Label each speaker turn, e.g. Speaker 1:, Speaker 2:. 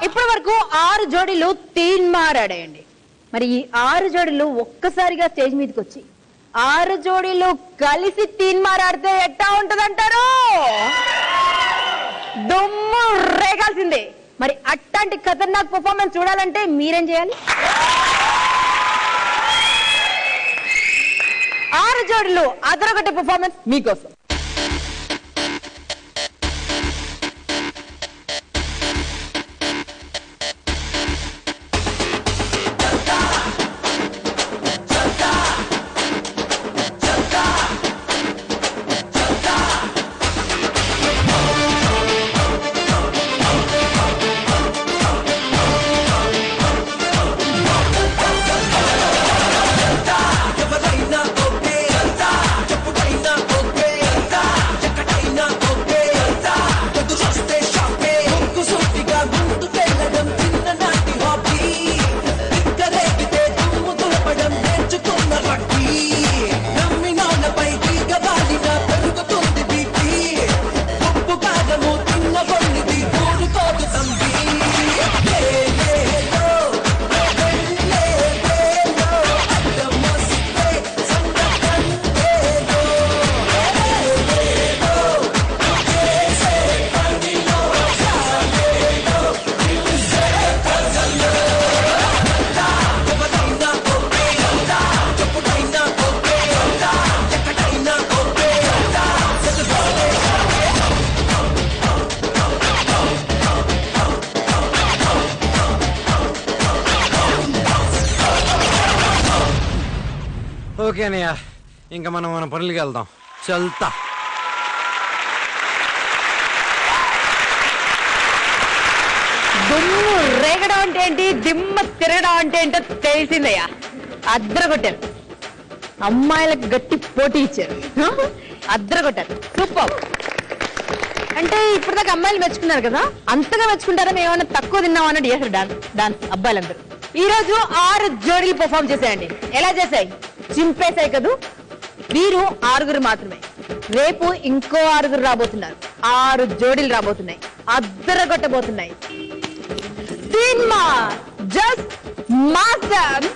Speaker 1: ఇప్పటి వరకు 6 జోడీలు తీన్ మార్ ఆడాయండి. మరి ఈ 6 జోడీలు ఒక్కసారిగా స్టేజ్ మీదకి వచ్చి 6 జోడీలు కలిసి తీన్ మార్ ఆడితే ఎట్టా ఉంటదంటారు? దుమ్ము రేగాల్సిందే. మరి అట్లాంటి ఖతర్నాక్ పర్ఫార్మెన్స్ చూడాలంటే మీరేం చేయాలి? 6 జోడీలు అదరగొట్టే పర్ఫార్మెన్స్ మీకోసం.
Speaker 2: ఓకే అన్నయ్య, ఇంకా మనం మన పనులకి వెళ్దాం. చల్తా.
Speaker 1: దుమ్ము రేగడం అంటే ఏంటి, దిమ్మ తిరగడం అంటే ఏంటో తెలిసిందయ్యా. అద్దరగొట్టారు. అమ్మాయిలకు గట్టి పోటీ ఇచ్చారు. అద్దరగొట్టారు. సూపర్. అంటే ఇప్పుడు దాకా అమ్మాయిలు మెచ్చుకున్నారు కదా, అంతగా మెచ్చుకుంటారని ఏమన్నా తక్కువ తిన్నామా అన్నట్టు చేశారు డాన్స్ అబ్బాయిలందరూ. ఈ రోజు 6 జోడీలు పర్ఫార్మ్ చేశాయండి. ఎలా చేశాయి? చింపేశాయి కదూ. వీరు 6 మాత్రమే. రేపు ఇంకో 6 రాబోతున్నారు. 6 జోడీలు రాబోతున్నాయి. అద్దరగొట్టబోతున్నాయి. తీన్ మార్ జస్ట్ మాస్టర్.